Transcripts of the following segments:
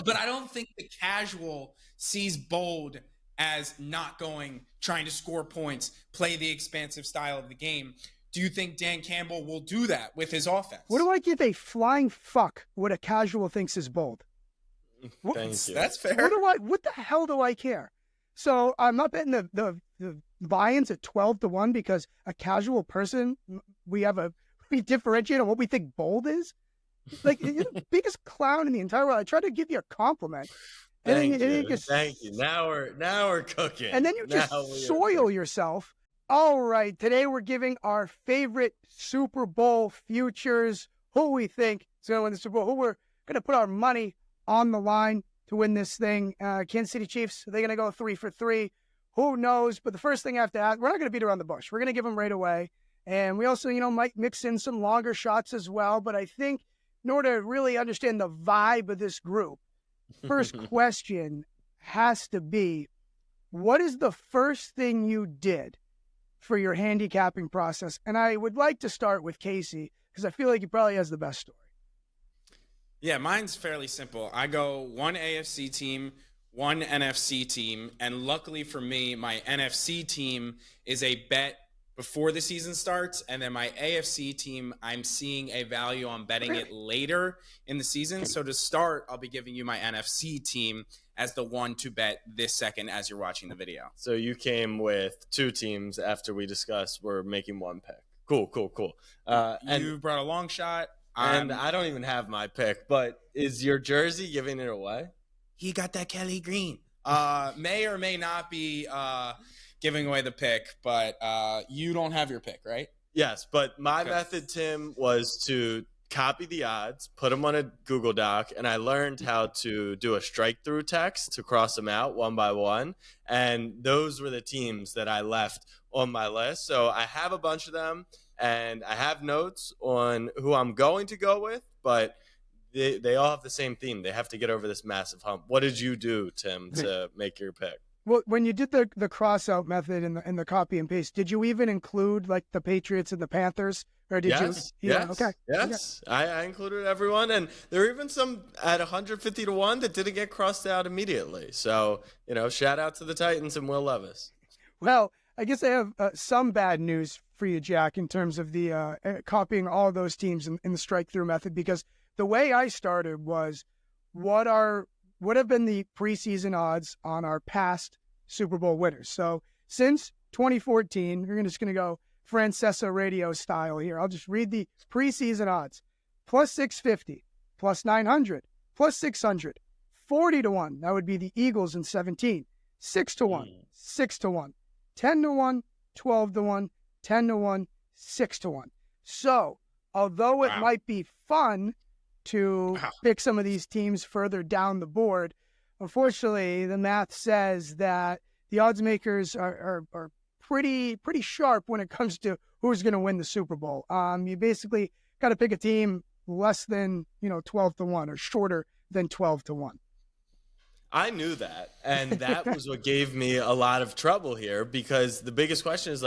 But I don't think the casual sees bold as not trying to score points, play the expansive style of the game. Do you think Dan Campbell will do that with his offense? What do I give a flying fuck what a casual thinks is bold? Thank you. That's fair. What the hell do I care? So I'm not betting the buy-ins at 12-1 because a casual person, we differentiate on what we think bold is. Like, you're the biggest clown in the entire world. I try to give you a compliment. Thank you. Now we're cooking. And then you just soil yourself. All right, today we're giving our favorite Super Bowl futures, who we think is going to win the Super Bowl, who we're going to put our money on the line to win this thing. Kansas City Chiefs, are they going to go 3 for 3? Who knows? But the first thing I have to ask, we're not going to beat around the bush. We're going to give them right away. And we also, might mix in some longer shots as well. But I think in order to really understand the vibe of this group, first question has to be, what is the first thing you did for your handicapping process? And I would like to start with Casey because I feel like he probably has the best story. Yeah, mine's fairly simple. I go one AFC team, one NFC team, and luckily for me, my NFC team is a bet before the season starts, and then my AFC team, I'm seeing a value on betting it later in the season. So to start, I'll be giving you my NFC team as the one to bet this second as you're watching the video. So you came with two teams after we discussed we're making one pick. Cool. And you brought a long shot. And I don't even have my pick, but is your jersey giving it away? He got that Kelly Green. May or may not be giving away the pick, but you don't have your pick, right? Yes, but my method, Tim, was to copy the odds, put them on a Google Doc, and I learned how to do a strike-through text to cross them out one by one, and those were the teams that I left on my list. So I have a bunch of them, and I have notes on who I'm going to go with, but they all have the same theme. They have to get over this massive hump. What did you do, Tim, to make your pick? Well, when you did the cross-out method and the copy and paste, did you even include like the Patriots and the Panthers? Or did you? Yes. Okay. Yes. Okay. I included everyone, and there were even some at 150-1 that didn't get crossed out immediately. So, shout out to the Titans and Will Levis. Well, I guess I have some bad news for you, Jack, in terms of the copying all those teams in the strike-through method, because the way I started was what have been the preseason odds on our past Super Bowl winners. So since 2014, we're just going to go Francesa radio style here. I'll just read the preseason odds. Plus 650, plus 900, plus 600, 40-1. That would be the Eagles in 17. 6-1, 6-1, 10-1, 12-1, 10-1, 6-1. So, although it might be fun to pick some of these teams further down the board, unfortunately, the math says that the odds makers are pretty sharp when it comes to who's going to win the Super Bowl. You basically got to pick a team less than 12-1 or shorter than 12-1. I knew that, and that was what gave me a lot of trouble here, because the biggest question is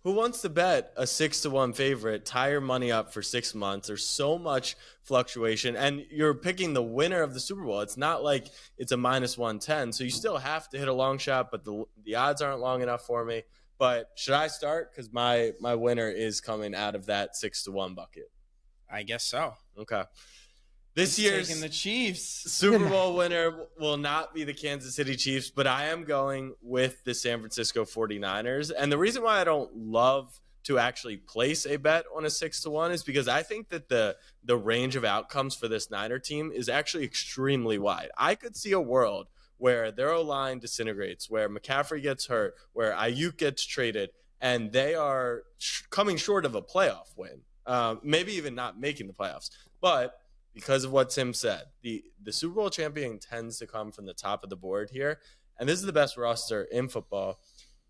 who wants to bet a 6-1 favorite, tie your money up for 6 months? There's so much fluctuation, and you're picking the winner of the Super Bowl. It's not like it's a minus 110, so you still have to hit a long shot, but the odds aren't long enough for me. But should I start? Because my winner is coming out of that 6-1 bucket. I guess so. Okay. This year's taking the Chiefs. Super Bowl winner will not be the Kansas City Chiefs, but I am going with the San Francisco 49ers. And the reason why I don't love to actually place a bet on a 6-1 is because I think that the range of outcomes for this Niner team is actually extremely wide. I could see a world where their O-line disintegrates, where McCaffrey gets hurt, where Ayuk gets traded, and they are coming short of a playoff win, maybe even not making the playoffs. But because of what Tim said, the Super Bowl champion tends to come from the top of the board here, and this is the best roster in football.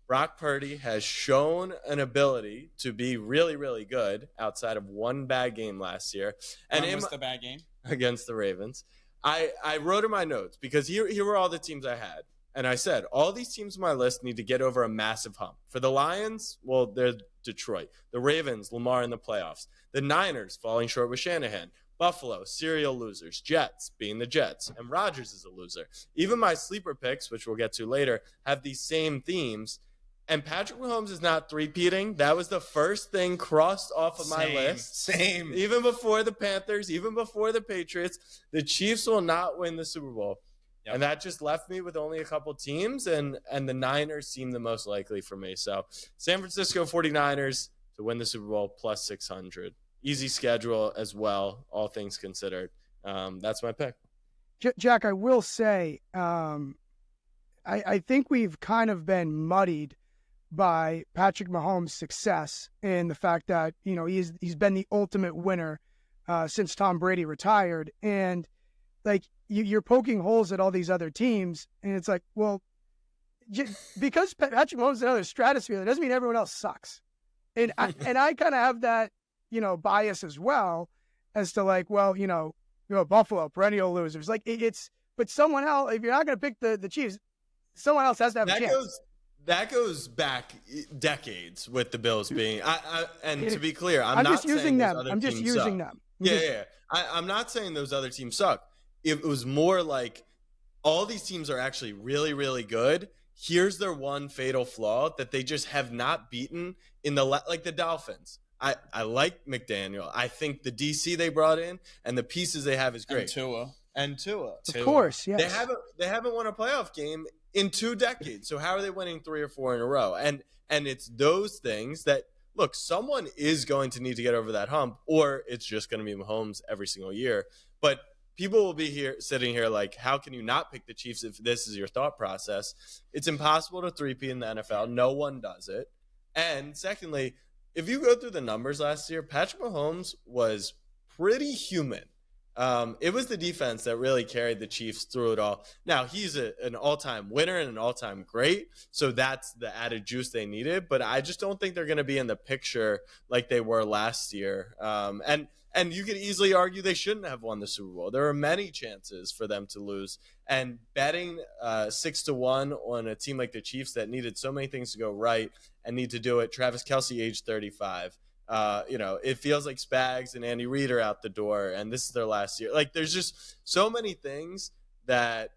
Brock Purdy has shown an ability to be really, really good outside of one bad game last year. And when was the bad game? Against the Ravens. I wrote in my notes because here were all the teams I had. And I said, all these teams on my list need to get over a massive hump. For the Lions, well, they're Detroit. The Ravens, Lamar in the playoffs. The Niners, falling short with Shanahan. Buffalo, serial losers. Jets, being the Jets. And Rodgers is a loser. Even my sleeper picks, which we'll get to later, have these same themes. And Patrick Mahomes is not three-peating. That was the first thing crossed off of my list. Same. Even before the Panthers, even before the Patriots, the Chiefs will not win the Super Bowl. Yep. And that just left me with only a couple teams, and the Niners seem the most likely for me. So San Francisco 49ers to win the Super Bowl plus 600. Easy schedule as well, all things considered. That's my pick. Jack, I will say, I think we've kind of been muddied by Patrick Mahomes' success and the fact that, you know, he's been the ultimate winner since Tom Brady retired. And like you're poking holes at all these other teams, and it's like, well, because Patrick Mahomes is another stratosphere, that doesn't mean everyone else sucks. And I kind of have that, you know, bias as well as to like, well, you know, Buffalo, perennial losers. Like but someone else, if you're not going to pick the Chiefs, someone else has to have a chance. That goes back decades with the Bills being. And to be clear, I'm not just using saying them. those other I'm just teams using suck. them. Yeah. I'm not saying those other teams suck. It was more like all these teams are actually really, really good. Here's their one fatal flaw that they just have not beaten in like the Dolphins. I like McDaniel. I think the DC they brought in and the pieces they have is great. And Tua. Of course, yes. They haven't won a playoff game in 2 decades. So how are they winning 3 or 4 in a row? And it's those things that, look, someone is going to need to get over that hump, or it's just going to be Mahomes every single year. But people will be sitting here like, how can you not pick the Chiefs if this is your thought process? It's impossible to three-peat in the NFL. No one does it. And secondly, if you go through the numbers last year, Patrick Mahomes was pretty human. It was the defense that really carried the Chiefs through it all. Now, he's an all-time winner and an all-time great, so that's the added juice they needed. But I just don't think they're going to be in the picture like they were last year. And you could easily argue they shouldn't have won the Super Bowl. There are many chances for them to lose. And betting 6-1 on a team like the Chiefs that needed so many things to go right and need to do it, Travis Kelce, age 35. It feels like Spags and Andy Reid are out the door, and this is their last year. Like, there's just so many things that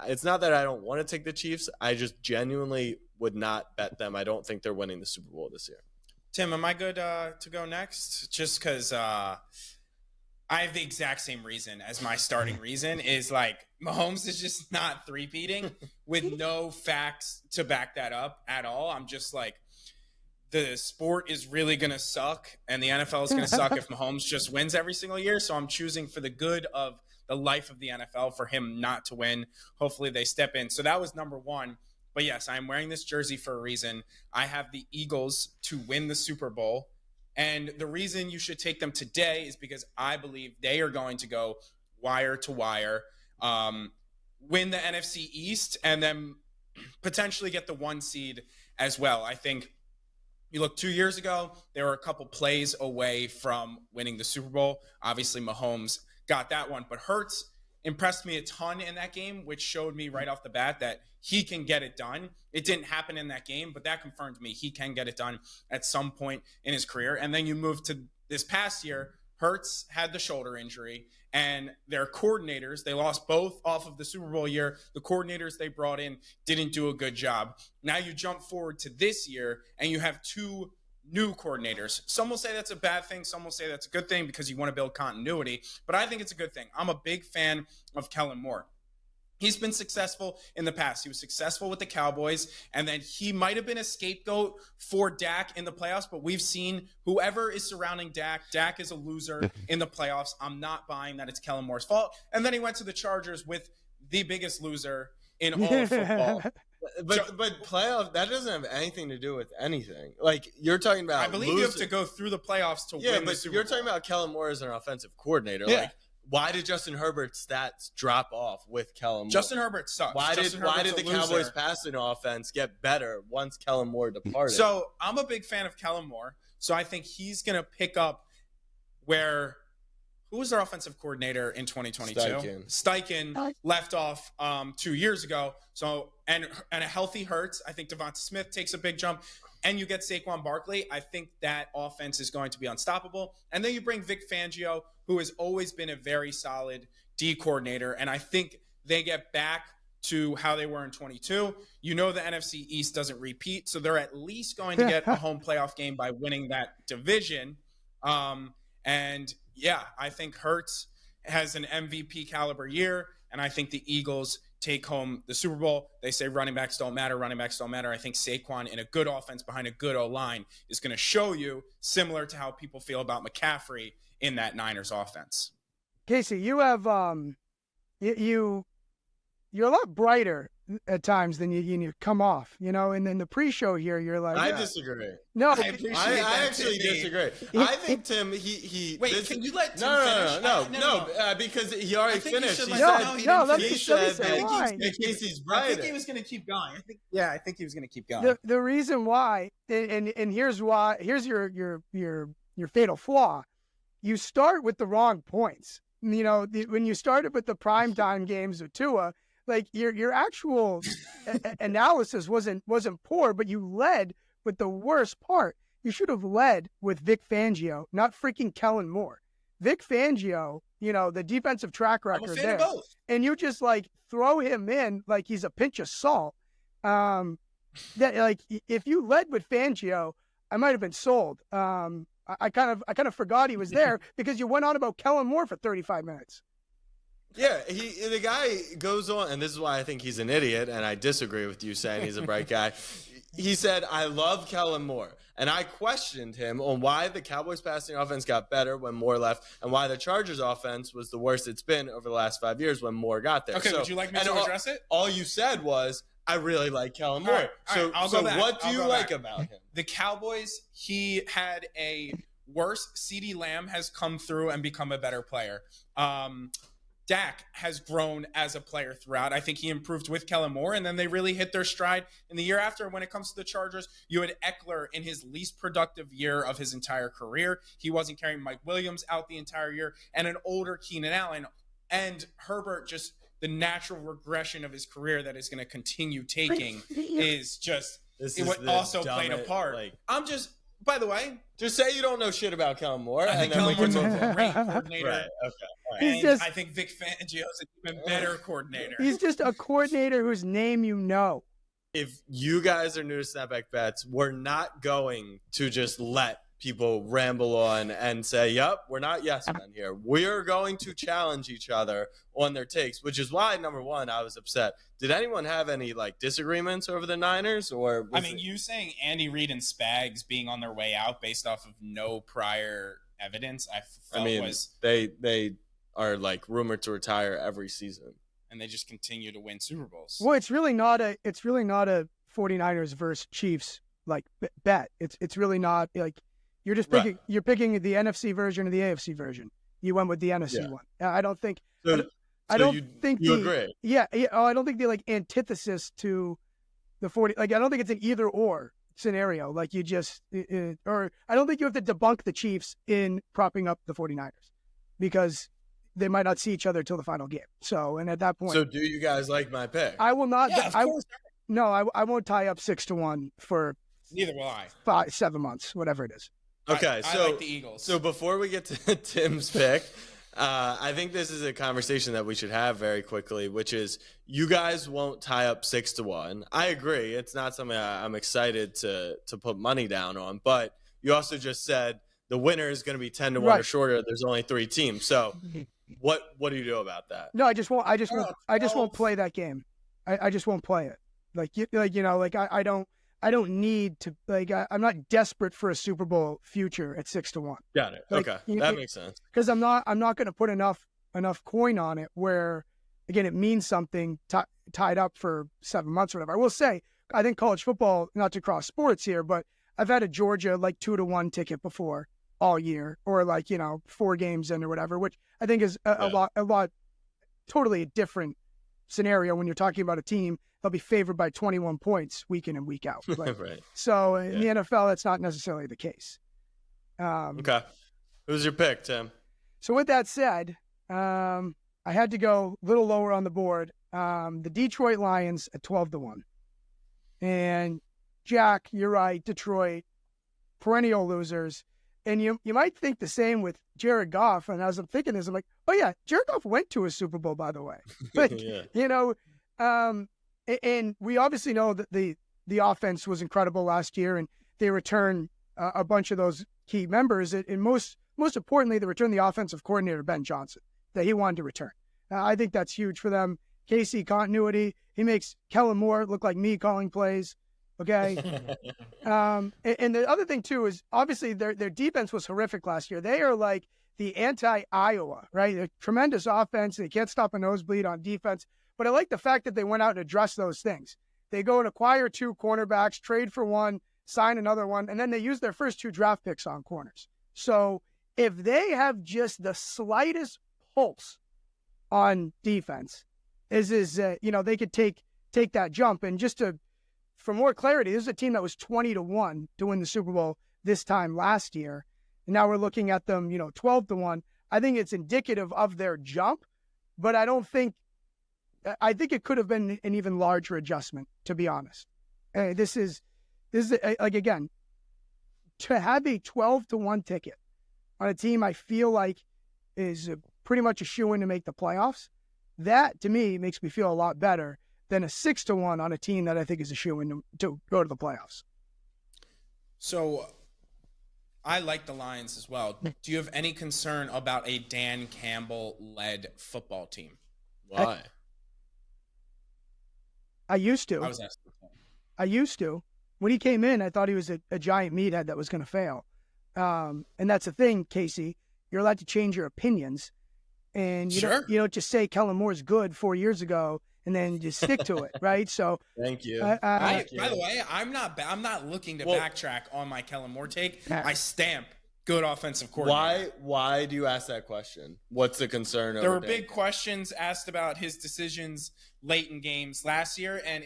it's not that I don't want to take the Chiefs. I just genuinely would not bet them. I don't think they're winning the Super Bowl this year. Tim, am I good to go next? Just because I have the exact same reason as my starting reason is like Mahomes is just not three-peating with no facts to back that up at all. I'm just like, the sport is really going to suck, and the NFL is going to suck if Mahomes just wins every single year. So I'm choosing for the good of the life of the NFL for him not to win. Hopefully they step in. So that was number one. But yes, I'm wearing this jersey for a reason. I have the Eagles to win the Super Bowl. And the reason you should take them today is because I believe they are going to go wire to wire, win the NFC East, and then potentially get the 1 seed as well. I think you look 2 years ago, they were a couple plays away from winning the Super Bowl. Obviously, Mahomes got that one. But Hurts impressed me a ton in that game, which showed me right off the bat that he can get it done. It didn't happen in that game, but that confirmed to me he can get it done at some point in his career. And then you move to this past year, Hurts had the shoulder injury, and their coordinators, they lost both off of the Super Bowl year. The coordinators they brought in didn't do a good job. Now you jump forward to this year, and you have 2 new coordinators. Some will say that's a bad thing. Some will say that's a good thing because you want to build continuity. But I think it's a good thing. I'm a big fan of Kellen Moore. He's been successful in the past. He was successful with the Cowboys, and then he might have been a scapegoat for Dak in the playoffs, but we've seen whoever is surrounding Dak, Dak is a loser in the playoffs. I'm not buying that it's Kellen Moore's fault. And then he went to the Chargers with the biggest loser in all of football. But playoff, that doesn't have anything to do with anything. Like, you're talking about I believe you have to go through the playoffs to win the Super Bowl. You're talking about Kellen Moore as an offensive coordinator. Yeah. Like, why did Justin Herbert's stats drop off with Kellen Moore? Justin Herbert sucks. Why did the Cowboys passing offense get better once Kellen Moore departed? So I'm a big fan of Kellen Moore. So I think he's going to pick up where who was their offensive coordinator in 2022? Steichen left off 2 years ago. So and a healthy Hurts. I think Devonta Smith takes a big jump. and you get Saquon Barkley, I think that offense is going to be unstoppable. And then you bring Vic Fangio, who has always been a very solid D coordinator, and I think they get back to how they were in 22. You know the NFC East doesn't repeat, so they're at least going to get a home playoff game by winning that division. And yeah, I think Hurts has an MVP caliber year, and I think the Eagles take home the Super Bowl. They say running backs don't matter. Running backs don't matter. I think Saquon in a good offense behind a good O-line is going to show you, similar to how people feel about McCaffrey in that Niners offense. Casey, you have you're a lot brighter at times than you come off, and then the pre-show here, you're like, I disagree. No, I actually disagree. I think Tim, wait, can you let Tim finish? No, because he already finished. Casey's brighter. I think he was going to keep going. I think he was going to keep going. The reason why, and here's why. Here's your fatal flaw. You start with the wrong points. When you started with the primetime games of Tua, like your actual analysis wasn't poor, but you led with the worst part. You should have led with Vic Fangio, not freaking Kellen Moore. Vic Fangio, the defensive track record there, and you just like throw him in like he's a pinch of salt. That like if you led with Fangio, I might have been sold. I kind of forgot he was there because you went on about Kellen Moore for 35 minutes. Yeah, the guy goes on, and this is why I think he's an idiot, and I disagree with you saying he's a bright guy. He said, I love Kellen Moore. And I questioned him on why the Cowboys passing offense got better when Moore left and why the Chargers offense was the worst it's been over the last 5 years when Moore got there. Okay, would you like me to address it? All you said was, I really like Kellen Moore. All right, what do you like about him? The Cowboys, he had a worse. CeeDee Lamb has come through and become a better player. Dak has grown as a player throughout. I think he improved with Kellen Moore, and then they really hit their stride in the year after. When it comes to the Chargers, you had Eckler in his least productive year of his entire career. He wasn't carrying Mike Williams out the entire year, and an older Keenan Allen. And Herbert, just the natural regression of his career that is going to continue taking is just – it would also played a part. I'm just – by the way, just say you don't know shit about Kellen Moore. I think Kellen Moore's a great coordinator. Right, okay. And I think Vic Fangio is an even better coordinator. He's just a coordinator whose name you know. If you guys are new to Snapback Bets, we're not going to just let people ramble on and say, yep, we're not yes men here. We're going to challenge each other on their takes, which is why, number one, I was upset. Did anyone have any disagreements over the Niners? Or you saying Andy Reid and Spags being on their way out based off of no prior evidence, they are rumored to retire every season. And they just continue to win Super Bowls. Well, it's really not a 49ers versus Chiefs bet. It's really not you're just picking right. You're picking the NFC version or the AFC version. You went with the NFC one. I don't think. I don't think you agree. Yeah. I don't think the antithesis to the 40. I don't think it's an either or scenario. You just or I don't think you have to debunk the Chiefs in propping up the 49ers because they might not see each other till the final game. So, and at that point. So, do you guys like my pick? I will not. Yeah, of course. No, I won't tie up 6-1 for. Neither will I. 7 months, whatever it is. Okay, I like the Eagles. So before we get to Tim's pick, I think this is a conversation that we should have very quickly, which is you guys won't tie up 6-1. I agree. It's not something I'm excited to put money down on, but you also just said the winner is going to be 10-1 or shorter. There's only 3 teams. So what do you do about that? No, I just won't play that game. I just won't play it. I don't need to I'm not desperate for a Super Bowl future at 6-1. Got it. Okay. That makes sense. Because I'm not going to put enough coin on it where again it means something tied up for 7 months or whatever. I will say I think college football, not to cross sports here, but I've had a Georgia 2-1 ticket before all year or 4 games in or whatever, which I think is a lot totally a different scenario when you're talking about a team. They'll be favored by 21 points week in and week out. Right. So in the NFL, that's not necessarily the case. Okay. Who's your pick, Tim? So with that said, I had to go a little lower on the board. The Detroit Lions at 12-1. And Jack, you're right. Detroit, perennial losers. And you might think the same with Jared Goff. And as I'm thinking this, I'm like, oh yeah, Jared Goff went to a Super Bowl, by the way. Like, and we obviously know that the offense was incredible last year, and they returned a bunch of those key members. And most importantly, they returned the offensive coordinator, Ben Johnson, that he wanted to return. I think that's huge for them. Casey, continuity. He makes Kellen Moore look like me calling plays. Okay. And the other thing too is obviously their defense was horrific last year. They are like the anti-Iowa, right? They're tremendous offense. They can't stop a nosebleed on defense. But I like the fact that they went out and addressed those things. They go and acquire 2 cornerbacks, trade for one, sign another one, and then they use their first 2 draft picks on corners. So if they have just the slightest pulse on defense, they could take that jump. And just for more clarity, this is a team that was 20-1 to win the Super Bowl this time last year. And now we're looking at them, 12-1. I think it's indicative of their jump, but I think it could have been an even larger adjustment, to be honest. This is like, again, to have a 12-1 ticket on a team I feel like is pretty much a shoo-in to make the playoffs. That, to me, makes me feel a lot better than a 6-1 on a team that I think is a shoo-in to go to the playoffs. So I like the Lions as well. Do you have any concern about a Dan Campbell-led football team? Why? I used to. I was asking. I used to. When he came in, I thought he was a giant meathead that was going to fail. And that's the thing, Casey. You're allowed to change your opinions. And you don't just say Kellen Moore's good 4 years ago and then just stick to it, right? So thank you. By the way, I'm not looking to backtrack on my Kellen Moore take. I stamp good offensive coordinator. Why do you ask that question? What's the concern? There were big questions asked about his decisions late in games last year, and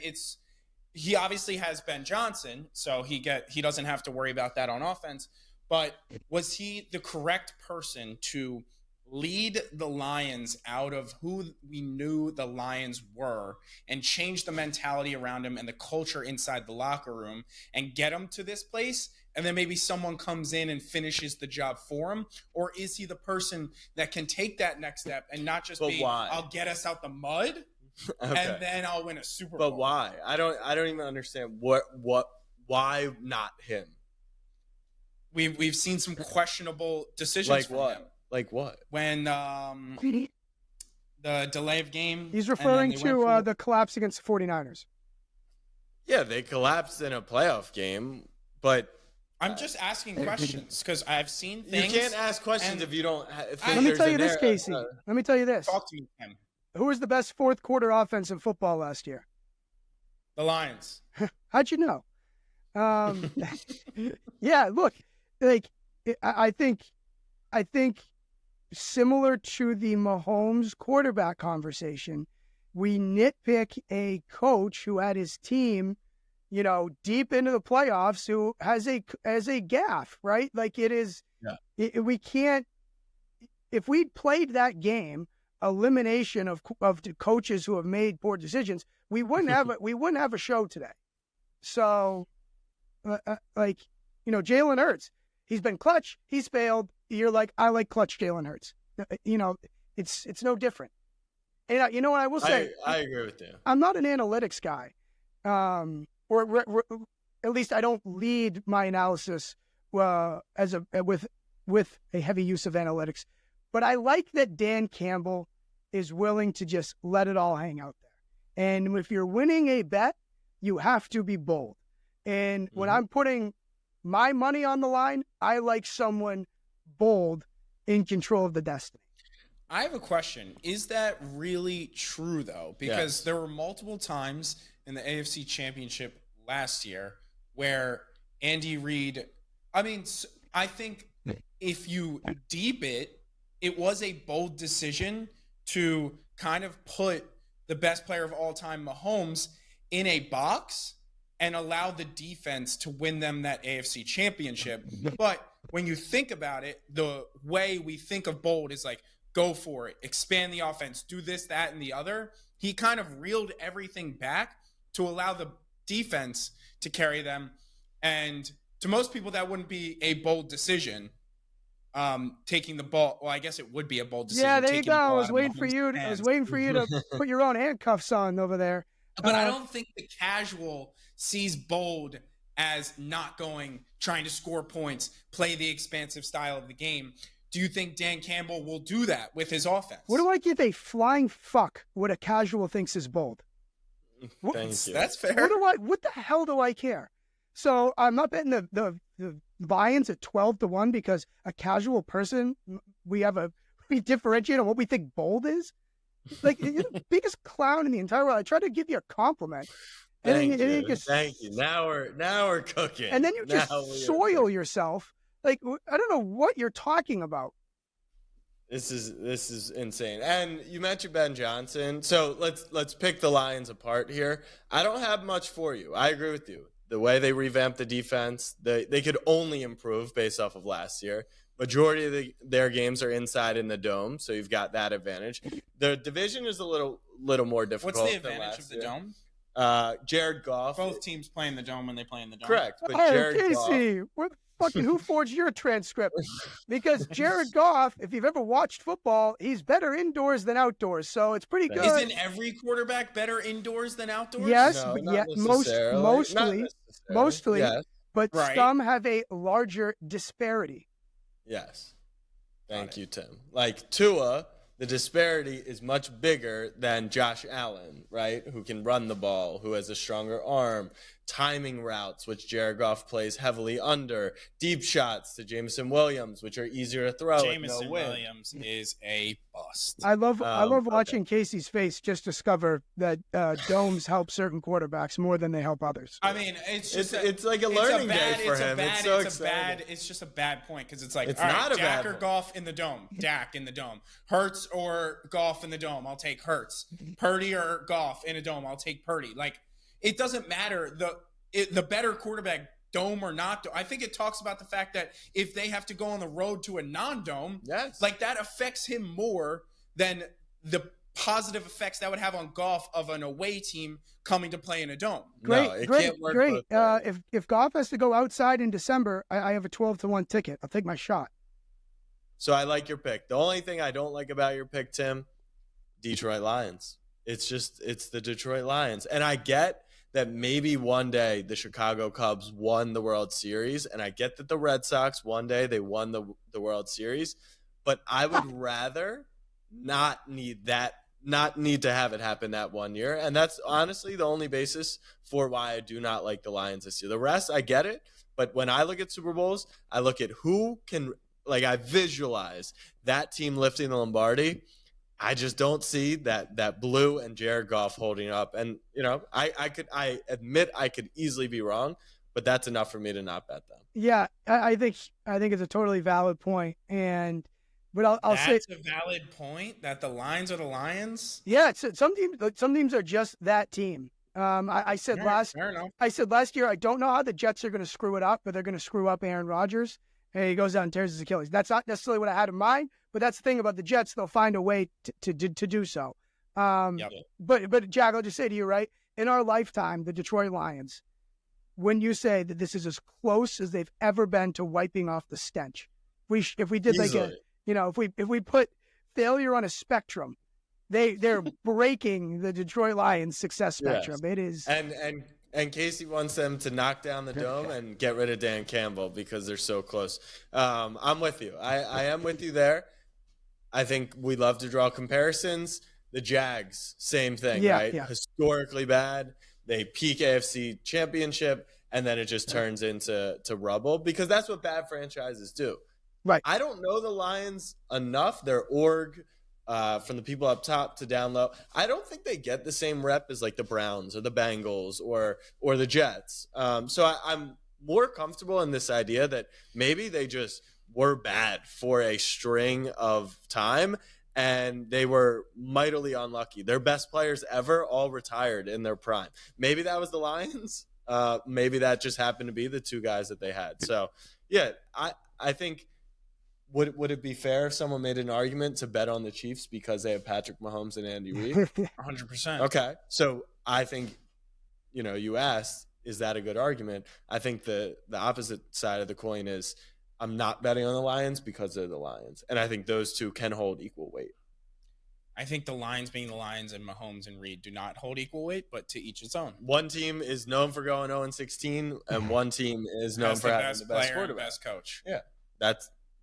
he obviously has Ben Johnson, so he doesn't have to worry about that on offense. But was he the correct person to lead the Lions out of who we knew the Lions were and change the mentality around him and the culture inside the locker room and get him to this place? And then maybe someone comes in and finishes the job for him? Or is he the person that can take that next step and not just I'll get us out the mud and then I'll win a Super Bowl? But why? I don't even understand why not him? We've seen some questionable decisions from him. Like what? When the delay of game. He's referring to the collapse against the 49ers. Yeah, they collapsed in a playoff game, but I'm just asking questions because I've seen things. You can't ask questions if you don't. Let me tell you this, Casey. Let me tell you this. Talk to me, Tim. Who was the best fourth quarter offense in football last year? The Lions. How'd you know? Yeah, look, like I think similar to the Mahomes quarterback conversation, we nitpick a coach who had his team, deep into the playoffs, who has a gaffe, right? Like we can't, if we'd played that game, elimination of the coaches who have made poor decisions, we wouldn't have a show today. So, Jalen Hurts, he's been clutch, he's failed. You're like, I like clutch Jalen Hurts. It's no different. And you know what I will say? I agree with you. I'm not an analytics guy, or at least I don't lead my analysis with a heavy use of analytics. But I like that Dan Campbell is willing to just let it all hang out there. And if you're winning a bet, you have to be bold. And when I'm putting my money on the line, I like someone bold, in control of the destiny. I have a question. Is that really true, though? Because there were multiple times in the AFC Championship last year where Andy Reid, I think if you deep it was a bold decision to kind of put the best player of all time, Mahomes, in a box and allow the defense to win them that AFC Championship. But when you think about it, the way we think of bold is like, go for it, expand the offense, do this, that, and the other. He kind of reeled everything back to allow the defense to carry them. And to most people, that wouldn't be a bold decision. Taking the ball. Well, I guess it would be a bold decision. Yeah, there you taking go. the ball I out was of waiting for Mahomes' you. I hands. was waiting for you to put your own handcuffs on over there. But I don't think the casual sees bold as not trying to score points, play the expansive style of the game. Do you think Dan Campbell will do that with his offense? What do I give a flying fuck what a casual thinks is bold? Thank you. That's fair. What the hell do I care? So I'm not betting the Lions at 12-1 because a casual person, we differentiate on what we think bold is. Like, you're the biggest clown in the entire world. I try to give you a compliment. Thank you. Now we're cooking. And then you just soil yourself. Like, I don't know what you're talking about. This is insane. And you mentioned Ben Johnson. So let's pick the Lions apart here. I don't have much for you. I agree with you. The way they revamped the defense, they could only improve based off of last year. Majority of their games are inside in the dome, so you've got that advantage. The division is a little more difficult. What's the advantage of the dome? Jared Goff. Both teams play in the dome when they play in the dome. Correct. But Jared Casey, who forged your transcript? Because Jared Goff, if you've ever watched football, he's better indoors than outdoors, so it's pretty good. Isn't every quarterback better indoors than outdoors? Yes, No, but not mostly, yes. but Right. some have a larger disparity. Yes. Thank you, Tim. Like Tua, the disparity is much bigger than Josh Allen, right? Who can run the ball, who has a stronger arm, timing routes, which Jared Goff plays heavily under, deep shots to Jameson Williams, which are easier to throw. Jameson Williams is a bust. I love watching Casey's face just discover that domes help certain quarterbacks more than they help others. I mean, it's like a learning day for him. It's just a bad point because it's like, it's all right, not a Dak bad or point. Goff in the dome, Dak in the dome, Hurts or Goff in the dome, I'll take Hurts. Purdy or Goff in a dome, I'll take Purdy. Like, it doesn't matter the better quarterback, dome or not. I think it talks about the fact that if they have to go on the road to a non-dome, Yes. like that affects him more than the positive effects that would have on Goff of an away team coming to play in a dome. Can't work Great. both ways. If Goff has to go outside in December, I have a 12-1 ticket. I'll take my shot. So I like your pick. The only thing I don't like about your pick, Tim, Detroit Lions. It's the Detroit Lions. And I get that maybe one day the Chicago Cubs won the World Series, and I get that the Red Sox one day they won the World Series, but I would rather not need to have it happen that one year. And that's honestly the only basis for why I do not like the Lions this year. The rest, I get it, but when I look at Super Bowls, I look at who can, like, I visualize that team lifting the Lombardi. I just don't see that Blue and Jared Goff holding up. And, you know, I admit I could easily be wrong, but that's enough for me to not bet them. Yeah, I think it's a totally valid point. But I'll say That's a valid point that the Lions are the Lions. yeah. Some teams are just that team. I said Fair enough. last year I don't know how the Jets are going to screw it up, but they're going to screw up Aaron Rodgers. And he goes out and tears his Achilles. That's not necessarily what I had in mind, but that's the thing about the Jets. They'll find a way to do so. Yep. But Jack, I'll just say to you, right, in our lifetime, the Detroit Lions, when you say that this is as close as they've ever been to wiping off the stench, if we did Easily. if we put failure on a spectrum, they're breaking the Detroit Lions success spectrum. Yes. It is. And Casey wants them to knock down the dome and get rid of Dan Campbell because they're so close. I'm with you. I am with you there. I think we love to draw comparisons. The Jags, same thing, right? Yeah. Historically bad. They peak AFC championship, and then it just turns into rubble because that's what bad franchises do. Right. I don't know the Lions enough. Their org, from the people up top to down low, I don't think they get the same rep as like the Browns or the Bengals or the Jets. So I'm more comfortable in this idea that maybe they just were bad for a string of time and they were mightily unlucky. Their best players ever all retired in their prime. Maybe that was the Lions. Maybe that just happened to be the two guys that they had. So yeah, I think. Would it be fair if someone made an argument to bet on the Chiefs because they have Patrick Mahomes and Andy Reid? 100%. Okay, so I think you asked, is that a good argument? I think the opposite side of the coin is I'm not betting on the Lions because they're the Lions. And I think those two can hold equal weight. I think the Lions being the Lions and Mahomes and Reed do not hold equal weight, but to each its own. One team is known for going 0-16, and one team is known for having the best quarterback, best coach. Yeah,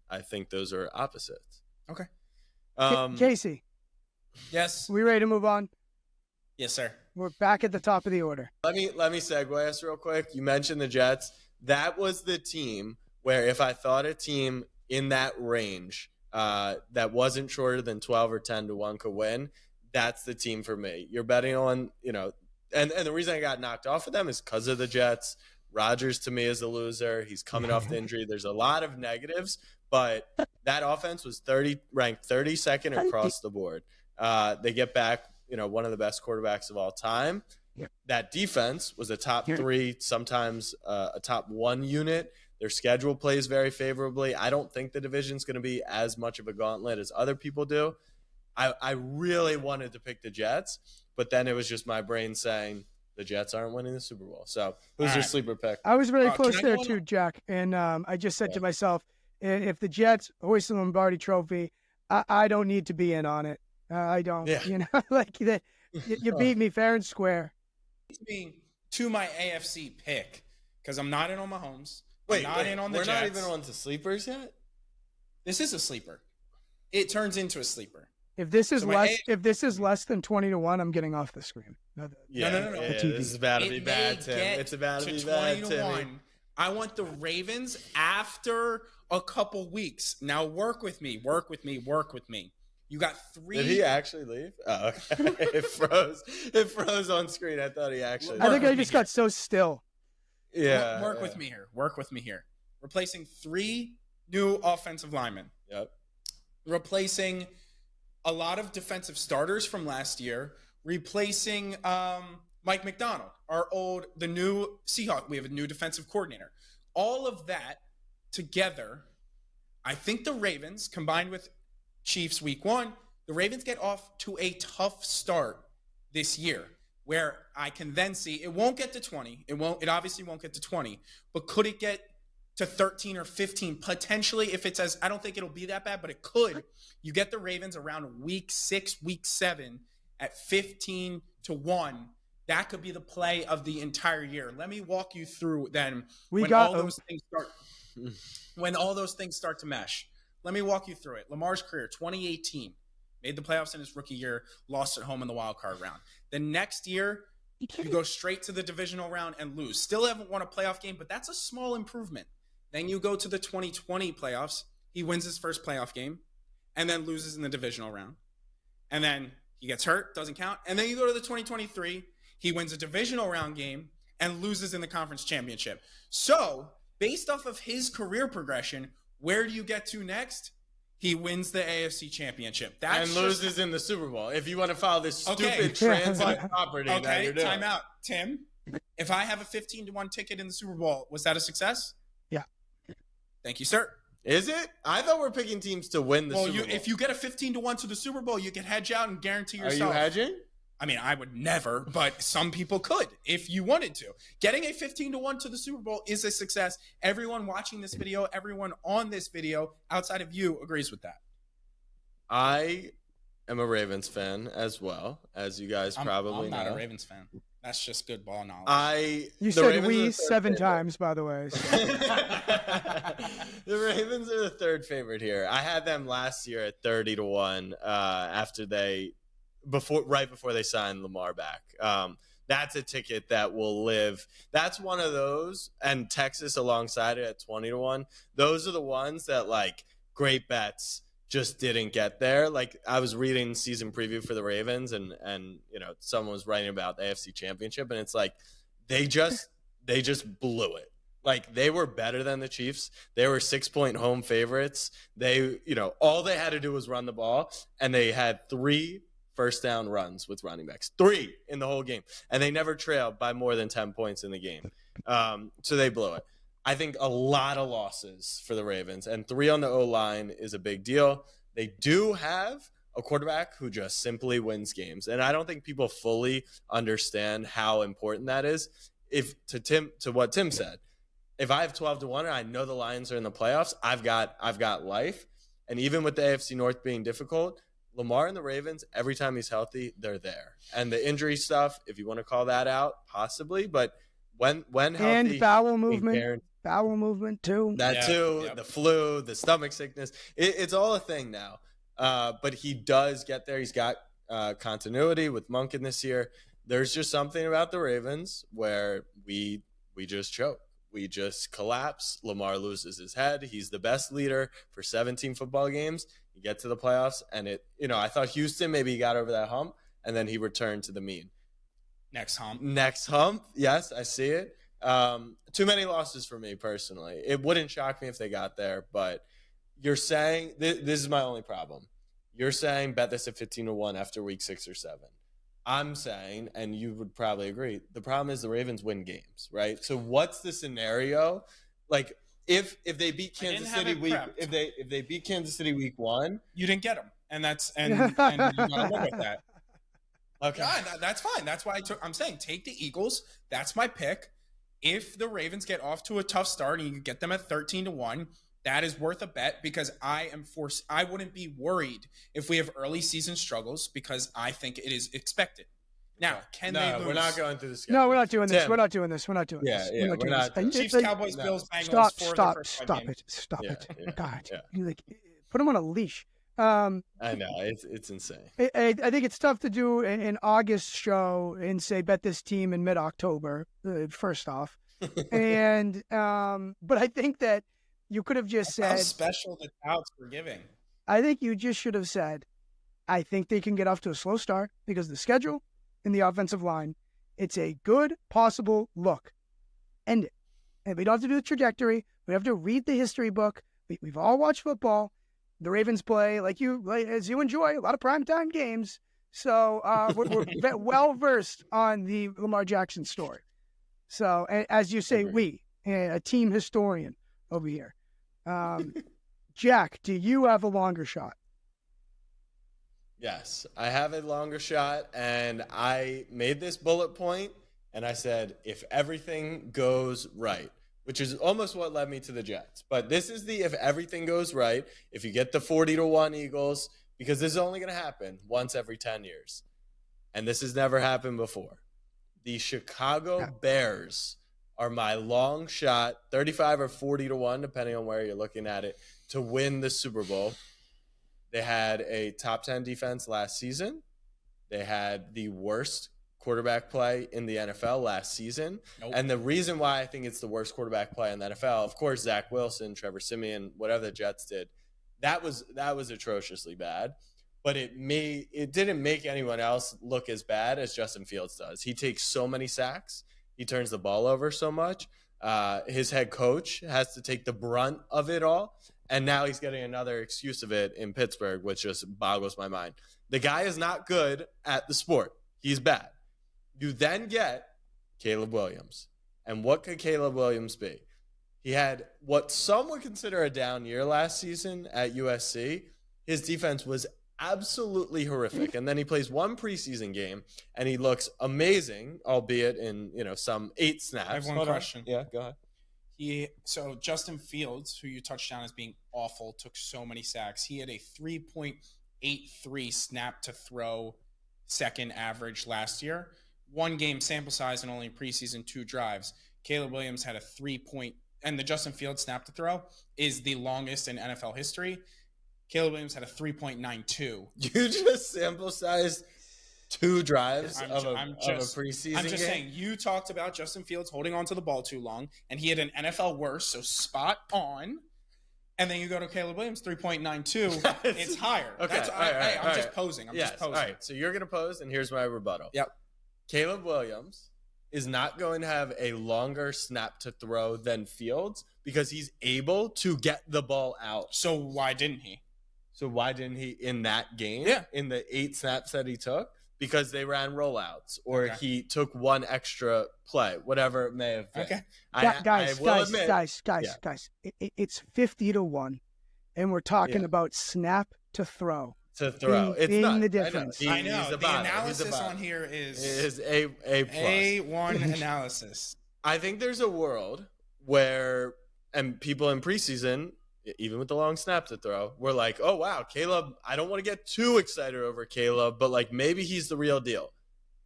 I think those are opposites. Okay. Casey. Yes. We ready to move on? Yes, sir. We're back at the top of the order. Let me segue us real quick. You mentioned the Jets. That was the team where if I thought a team in that range that wasn't shorter than 12 or 10 to 1 could win, that's the team for me. You're betting on, and the reason I got knocked off of them is because of the Jets. Rodgers to me is a loser. He's coming off the injury. There's a lot of negatives, but that offense was ranked 32nd across the board. They get back, one of the best quarterbacks of all time. Yep. That defense was a top 3, sometimes a top 1 unit. Their schedule plays very favorably. I don't think the division's going to be as much of a gauntlet as other people do. I really wanted to pick the Jets, but then it was just my brain saying the Jets aren't winning the Super Bowl. So who's your sleeper pick? I was really close there too, Jack. And I just said to myself, if the Jets hoist the Lombardi Trophy, I don't need to be in on it. I don't. Yeah. You beat me fair and square. To my AFC pick, because I'm not in on Mahomes. Wait, in on the we're Jets. not even on to sleepers yet? This is a sleeper. It turns into a sleeper. If this is less than 20 to 1, I'm getting off the screen. No. This is about to be bad, Tim. It's about to be bad, Tim. I want the Ravens after a couple weeks. Now work with me. You got 3. Did he actually leave? Oh, okay. It froze on screen. I thought he actually. I think I just got so still. Yeah. Work with me here. Replacing 3 new offensive linemen. Yep. Replacing a lot of defensive starters from last year. Replacing Mike McDonald, the new Seahawk. We have a new defensive coordinator. All of that together, I think the Ravens, combined with Chiefs week 1, the Ravens get off to a tough start this year, where I can then see it won't get to 20. It obviously won't get to 20, but could it get to 13 or 15 potentially? If it's I don't think it'll be that bad, but it could. You get the Ravens around week 6, week 7 at 15 to 1. That could be the play of the entire year. Let me walk you through then when all those things start to mesh. Let me walk you through it. Lamar's career, 2018, made the playoffs in his rookie year, lost at home in the wild card round. The next year, you go straight to the divisional round and lose. Still haven't won a playoff game, but that's a small improvement. Then you go to the 2020 playoffs. He wins his first playoff game and then loses in the divisional round. And then he gets hurt, doesn't count. And then you go to the 2023. He wins a divisional round game and loses in the conference championship. So, based off of his career progression, where do you get to next? He wins the AFC championship. And loses in the Super Bowl. If you want to follow this stupid transit property that you're doing. Time out. Tim, if I have a 15 to 1 ticket in the Super Bowl, was that a success? Yeah. Thank you, sir. Is it? I thought we're picking teams to win the Super Bowl. If you get a 15 to 1 to the Super Bowl, you can hedge out and guarantee yourself. Are you hedging? I mean, I would never, but some people could if you wanted to. Getting a 15 to 1 to the Super Bowl is a success. Everyone watching this video, everyone on this video outside of you agrees with that. I am a Ravens fan as well, as you guys probably know. I'm not a Ravens fan. That's just good ball knowledge. You said we 7 times, by the way. So. The Ravens are the 3rd favorite here. I had them last year at 30 to 1 right before they signed Lamar back. That's a ticket that will live. That's one of those, and Texas alongside it at 20 to 1. Those are the ones that, like, great bets just didn't get there. Like, I was reading season preview for the Ravens, and someone was writing about the AFC Championship, and it's like they just blew it. Like, they were better than the Chiefs. They were 6-point home favorites. They, all they had to do was run the ball, and they had 3 first down runs with running backs. 3 in the whole game. And they never trailed by more than 10 points in the game. So they blew it. I think a lot of losses for the Ravens, and 3 on the O-line is a big deal. They do have a quarterback who just simply wins games. And I don't think people fully understand how important that is. To what Tim said, if I have 12-1 and I know the Lions are in the playoffs, I've got life. And even with the AFC North being difficult, Lamar and the Ravens, every time he's healthy, they're there. And the injury stuff, if you want to call that out, possibly, but when healthy, and bowel movement too. That too, the flu, the stomach sickness, it's all a thing now. But he does get there. He's got continuity with Monken this year. There's just something about the Ravens where we just choke. We just collapse. Lamar loses his head. He's the best leader for 17 football games. You get to the playoffs, and I thought Houston, maybe he got over that hump, and then he returned to the mean. Next hump. Yes, I see it. Too many losses for me personally. It wouldn't shock me if they got there, but you're saying this is my only problem. You're saying bet this at 15-1 after week 6 or 7. I'm saying, and you would probably agree, the problem is the Ravens win games, right? So what's the scenario? Like if they beat Kansas City if they beat Kansas City week 1, you didn't get them, and you gotta live with that. Okay, yeah, that's fine. That's why I'm saying take the Eagles. That's my pick. If the Ravens get off to a tough start and you can get them at 13-1, that is worth a bet because I wouldn't be worried if we have early season struggles because I think it is expected. Now, they lose? We're not going through this. No, we're not doing this. We're not doing this. We're not. Chiefs, Cowboys, Bills, Bengals. Stop it. God, you put them on a leash. I know it's insane. I think it's tough to do an August show and say bet this team in mid-October. First off, and but I think that you could have just said how special the touts were giving. I think you just should have said, I think they can get off to a slow start because of the schedule and the offensive line. It's a good possible look. End it. And we don't have to do the trajectory. We have to read the history book. We've all watched football. The Ravens play as you enjoy a lot of primetime games. So we're well versed on the Lamar Jackson story. So as you say, a team historian over here. Jack, do you have a longer shot? Yes, I have a longer shot, and I made this bullet point, and I said, if everything goes right, which is almost what led me to the Jets. But this is if everything goes right, if you get the 40-1 Eagles, because this is only going to happen once every 10 years, and this has never happened before. The Chicago Bears are my long shot, 35 or 40-1, depending on where you're looking at it, to win the Super Bowl. They had a top 10 defense last season. They had the worst quarterback play in the NFL last season. Nope. And the reason why I think it's the worst quarterback play in the NFL, of course, Zach Wilson, Trevor Siemian, whatever the Jets did, that was atrociously bad. But it didn't make anyone else look as bad as Justin Fields does. He takes so many sacks. He turns the ball over so much. His head coach has to take the brunt of it all. And now he's getting another excuse of it in Pittsburgh, which just boggles my mind. The guy is not good at the sport. He's bad. You then get Caleb Williams. And what could Caleb Williams be? He had what some would consider a down year last season at USC. His defense was absolutely horrific. And then he plays one preseason game, and he looks amazing, albeit in some 8 snaps. I have one question. Yeah, go ahead. So Justin Fields, who you touched on as being awful, took so many sacks. He had a 3.83 snap to throw second average last year. 1 game sample size and only preseason 2 drives. Caleb Williams had a 3 point, and the Justin Fields snap to throw is the longest in NFL history. Caleb Williams had a 3.92. You just sample sized 2 drives of a preseason game? I'm just saying, you talked about Justin Fields holding on to the ball too long, and he had an NFL worst, so spot on. And then you go to Caleb Williams, 3.92. It's higher. Okay, I'm just posing. Just posing. All right, so you're going to pose, and here's my rebuttal. Yep. Caleb Williams is not going to have a longer snap to throw than Fields because he's able to get the ball out. So why didn't he? In that game? Yeah. In the 8 snaps that he took? Because they ran rollouts, or he took 1 extra play, whatever it may have been. Okay. Guys. It's 50-1, and we're talking about snap to throw. to throw. It's being not the difference. I know. He's The about analysis it. on here is A plus. A1 analysis. I think there's a world where, and people in preseason, even with the long snap to throw, were like, oh, wow, Caleb, I don't want to get too excited over Caleb, but like maybe he's the real deal.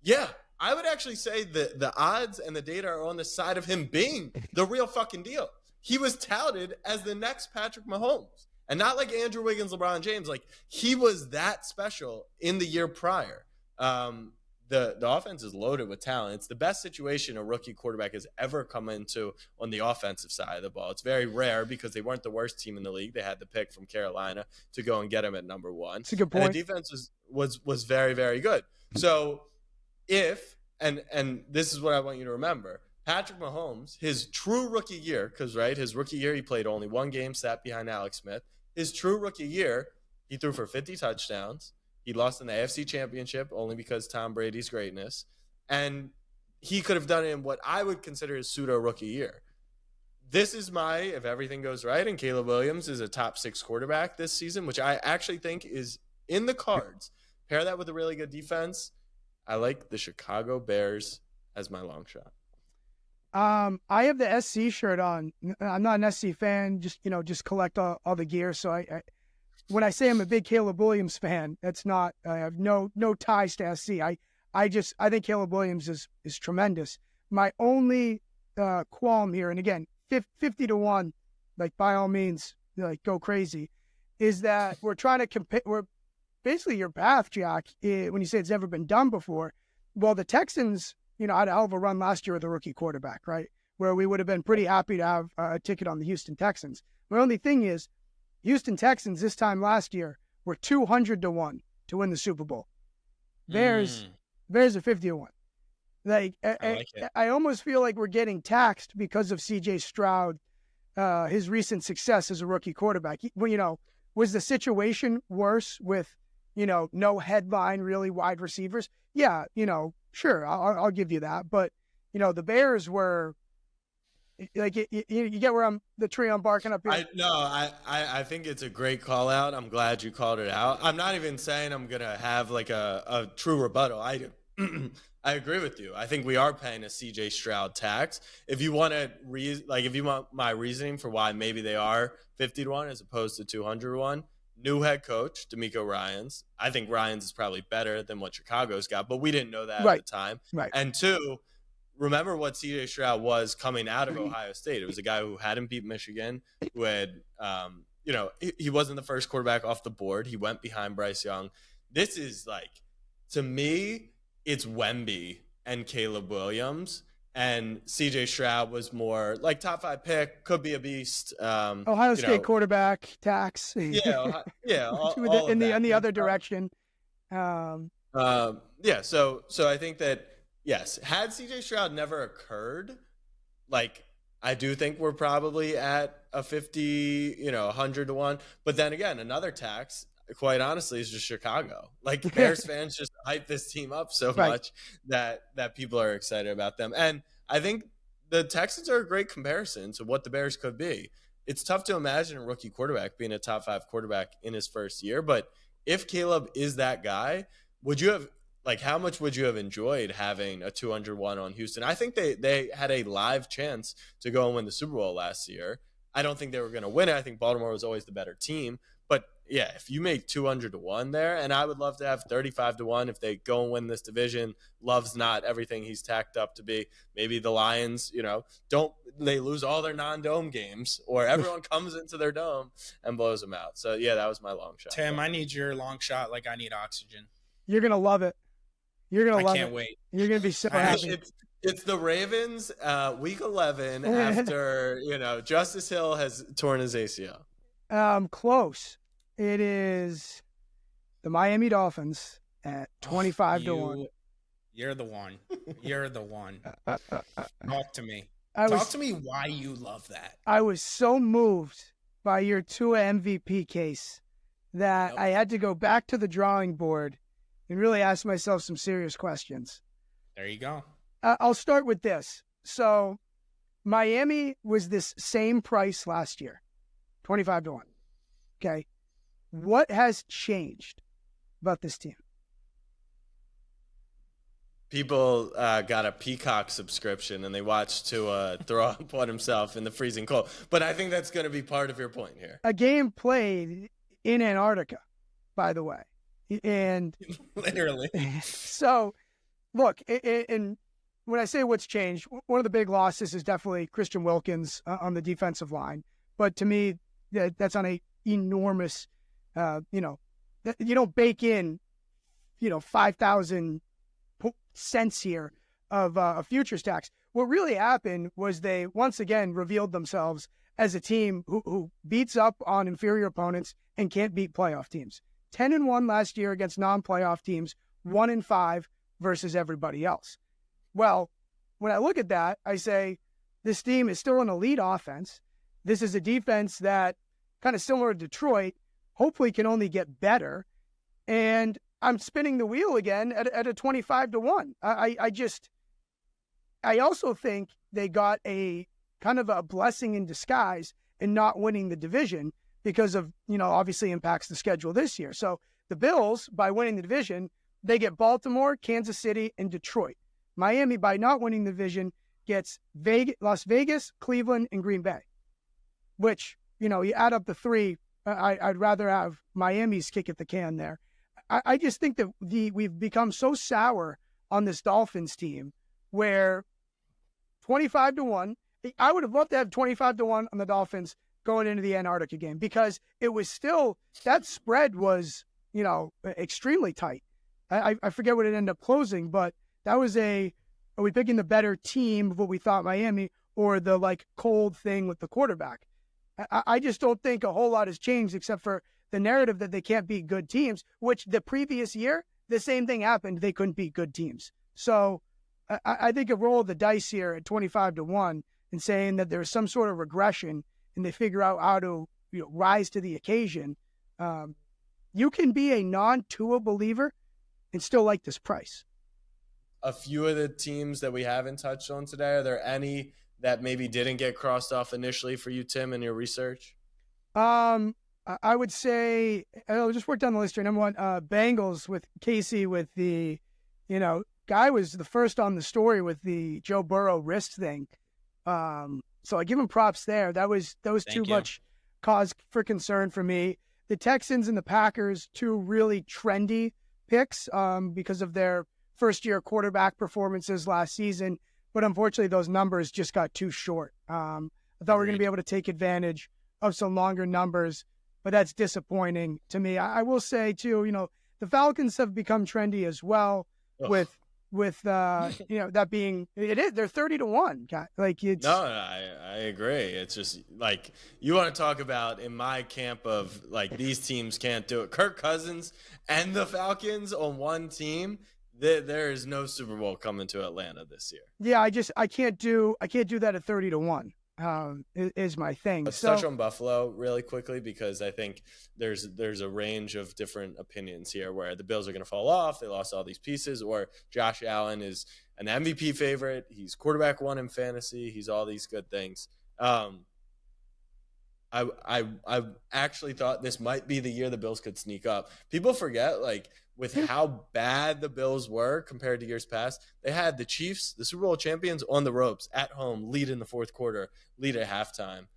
Yeah, I would actually say that the odds and the data are on the side of him being the real fucking deal. He was touted as the next Patrick Mahomes, and not like Andrew Wiggins, LeBron James. Like, he was that special in the year prior. The offense is loaded with talent. It's the best situation a rookie quarterback has ever come into on the offensive side of the ball. It's very rare because they weren't the worst team in the league. They had the pick from Carolina to go and get him at number one. That's a good point. And the defense was very, very good. So if, and this is what I want you to remember, Patrick Mahomes, his true rookie year, because, right, his rookie year, he played only one game, sat behind Alex Smith. His true rookie year, he threw for 50 touchdowns. He lost in the AFC Championship only because Tom Brady's greatness. And he could have done it in what I would consider his pseudo-rookie year. This is if everything goes right, and Caleb Williams is a top 6 quarterback this season, which I actually think is in the cards. Pair that with a really good defense. I like the Chicago Bears as my long shot. I have the SC shirt on. I'm not an SC fan, just collect all the gear. So I when I say I'm a big Caleb Williams fan, that's not, I have no ties to SC. I think Caleb Williams is tremendous. My only qualm here, and again, 50-1, like, by all means, like, go crazy, is that we're trying to compare, we're basically your path, Jack, when you say it's never been done before. Well, the Texans, had a hell of a run last year with a rookie quarterback, right? Where we would have been pretty happy to have a ticket on the Houston Texans. My only thing is, Houston Texans this time last year were 200-1 to win the Super Bowl. Bears are 50-1. Like, I almost feel like we're getting taxed because of CJ Stroud, his recent success as a rookie quarterback. Was the situation worse with, no headline, really wide receivers? Yeah, sure, I'll give you that. But, the Bears were, like, you get where the tree I'm barking up here? I think it's a great call out. I'm glad you called it out. I'm not even saying I'm going to have like a true rebuttal. I agree with you. I think we are paying a CJ Stroud tax. If you want if you want my reasoning for why maybe they are 50-1 as opposed to 200-1, new head coach, DeMeco Ryans. I think Ryans is probably better than what Chicago's got, but we didn't know that at the time. Right. And 2, remember what CJ Stroud was coming out of Ohio State. It was a guy who hadn't beat Michigan, who had, he wasn't the first quarterback off the board. He went behind Bryce Young. This is like, to me, it's Wemby and Caleb Williams. And CJ Stroud was more like top 5 pick, could be a beast. Ohio State quarterback tax. Yeah. In the other direction. So I think that, yes, had CJ Stroud never occurred, like, I do think we're probably at a 50, 100-1. But then again, another tax, quite honestly, is just Chicago. Like, Bears fans just hype this team up so much that people are excited about them. And I think the Texans are a great comparison to what the Bears could be. It's tough to imagine a rookie quarterback being a top 5 quarterback in his first year. But if Caleb is that guy, how much would you have enjoyed having a 200-1 on Houston? I think they had a live chance to go and win the Super Bowl last year. I don't think they were going to win it. I think Baltimore was always the better team. But, yeah, if you make 200-1 there, and I would love to have 35-1 if they go and win this division. Love's not everything he's tacked up to be. Maybe the Lions, they lose all their non-dome games, or everyone comes into their dome and blows them out. So, yeah, that was my long shot. Tim, I need your long shot like I need oxygen. You're going to love it. You're going to love it. I can't wait. You're going to be so happy. It's the Ravens, week 11, after, Justice Hill has torn his ACL. Close. It is the Miami Dolphins at 25-1. You're the one. You're the one. Talk to me. Talk to me why you love that. I was so moved by your Tua MVP case that I had to go back to the drawing board and really ask myself some serious questions. There you go. I'll start with this. So Miami was this same price last year, 25-1. Okay. What has changed about this team? People got a Peacock subscription and they watched Tua throw up on himself in the freezing cold. But I think that's going to be part of your point here. A game played in Antarctica, by the way. And literally. So, look, and when I say what's changed, one of the big losses is definitely Christian Wilkins on the defensive line. But to me, that's on a enormous, you don't bake in, 5,000 cents here of a futures tax. What really happened was they once again revealed themselves as a team who beats up on inferior opponents and can't beat playoff teams. 10-1 last year against non-playoff teams, 1-5 versus everybody else. Well, when I look at that, I say this team is still an elite offense. This is a defense that, kind of similar to Detroit, hopefully can only get better. And I'm spinning the wheel again at a 25-1. I also think they got a kind of a blessing in disguise in not winning the division because of, obviously impacts the schedule this year. So the Bills, by winning the division, they get Baltimore, Kansas City, and Detroit. Miami, by not winning the division, gets Las Vegas, Cleveland, and Green Bay, which, you add up the three, I'd rather have Miami's kick at the can there. I just think that we've become so sour on this Dolphins team where 25-1, I would have loved to have 25-1 on the Dolphins going into the Antarctica game because it was still, that spread was, extremely tight. I forget what it ended up closing, but that was are we picking the better team of what we thought Miami or the cold thing with the quarterback? I just don't think a whole lot has changed except for the narrative that they can't beat good teams, which the previous year, the same thing happened. They couldn't beat good teams. So I think a roll of the dice here at 25-1 and saying that there's some sort of regression and they figure out how to rise to the occasion. You can be a non-Tua believer and still like this price. A few of the teams that we haven't touched on today, are there any that maybe didn't get crossed off initially for you, Tim, in your research? I would say, I'll just work down the list here. Number one, Bengals with Casey with the, guy was the first on the story with the Joe Burrow wrist thing. So I give him props there. That was too much cause for concern for me. The Texans and the Packers, two really trendy picks because of their first-year quarterback performances last season. But unfortunately, those numbers just got too short. I thought we were going to be able to take advantage of some longer numbers, but that's disappointing to me. I will say, too, the Falcons have become trendy as well with that being, it is, they're 30-1. It's. No, I agree. It's just you want to talk about in my camp of these teams can't do it. Kirk Cousins and the Falcons on one team. There is no Super Bowl coming to Atlanta this year. Yeah, I can't do that at 30-1. Is my thing. Let's touch on Buffalo really quickly because I think there's a range of different opinions here where the Bills are going to fall off. They lost all these pieces, or Josh Allen is an MVP favorite. He's quarterback one in fantasy. He's all these good things. I actually thought this might be the year the Bills could sneak up. People forget with how bad the Bills were compared to years past, they had the Chiefs, the Super Bowl champions, on the ropes at home, lead in the fourth quarter, lead at halftime.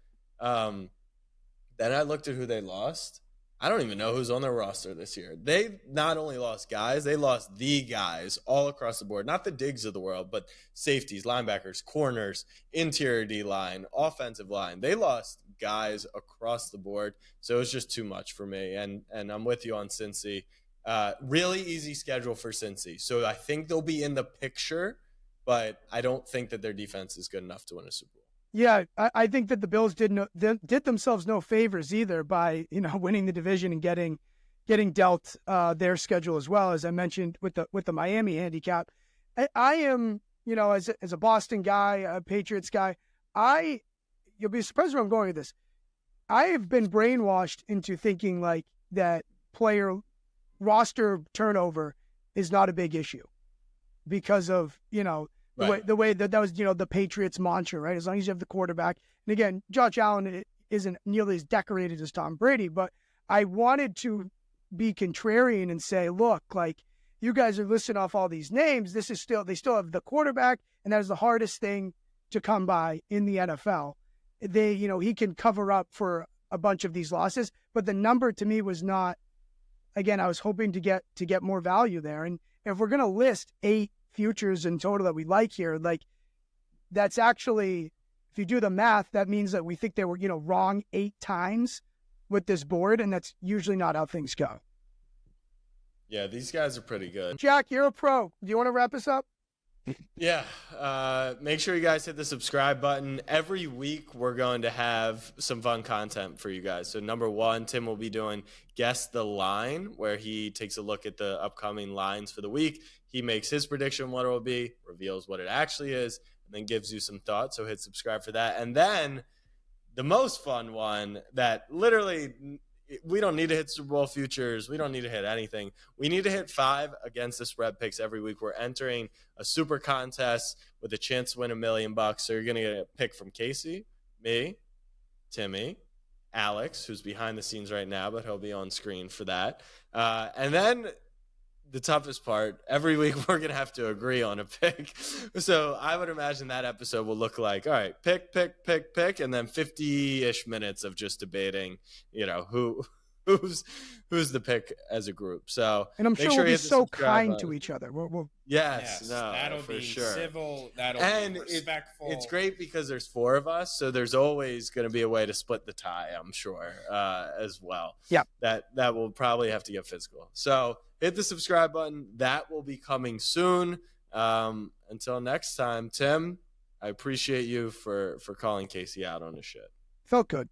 Then I looked at who they lost. I don't even know who's on their roster this year. They not only lost guys, they lost the guys all across the board. Not the Diggs of the world, but safeties, linebackers, corners, interior D-line, offensive line. They lost guys across the board, so it was just too much for me. And I'm with you on Cincy. Really easy schedule for Cincy. So I think they'll be in the picture, but I don't think that their defense is good enough to win a Super Bowl. Yeah, I think that the Bills did themselves no favors either by winning the division and getting dealt their schedule as well, as I mentioned with the Miami handicap. I am as a Boston guy, a Patriots guy, you'll be surprised where I'm going with this. I have been brainwashed into thinking that player roster turnover is not a big issue because of the way that was the Patriots mantra, right? As long as you have the quarterback. And again, Josh Allen isn't nearly as decorated as Tom Brady, but I wanted to be contrarian and say, look, like, you guys are listing off all these names. They still have the quarterback, and that is the hardest thing to come by in the NFL. He can cover up for a bunch of these losses, but the number to me was not. Again, I was hoping to get more value there. And if we're gonna list 8 futures in total that we like here, like, that's actually, if you do the math, that means that we think they were wrong 8 times with this board, and that's usually not how things go. Yeah, these guys are pretty good. Jack, you're a pro. Do you want to wrap us up? Yeah. Make sure you guys hit the subscribe button. Every week, we're going to have some fun content for you guys. So, number 1, Tim will be doing Guess the Line, where he takes a look at the upcoming lines for the week. He makes his prediction, what it will be, reveals what it actually is, and then gives you some thoughts. So, hit subscribe for that. And then the most fun one that literally we don't need to hit Super Bowl futures. We don't need to hit anything. We need to hit 5 against the spread picks every week. We're entering a super contest with a chance to win $1 million. So you're going to get a pick from Casey, me, Timmy, Alex, who's behind the scenes right now, but he'll be on screen for that. And then the toughest part, every week we're going to have to agree on a pick. So I would imagine that episode will look like, all right, pick, and then 50-ish minutes of just debating, who's the pick as a group. So, and I'm sure we'll be so kind button to each other. Yes, that'll for be sure. Civil. That'll be respectful. It's great because there's 4 of us, so there's always going to be a way to split the tie, I'm sure, as well. Yeah, that will probably have to get physical. So hit the subscribe button. That will be coming soon. Until next time, Tim, I appreciate you for calling Casey out on his shit. Felt good.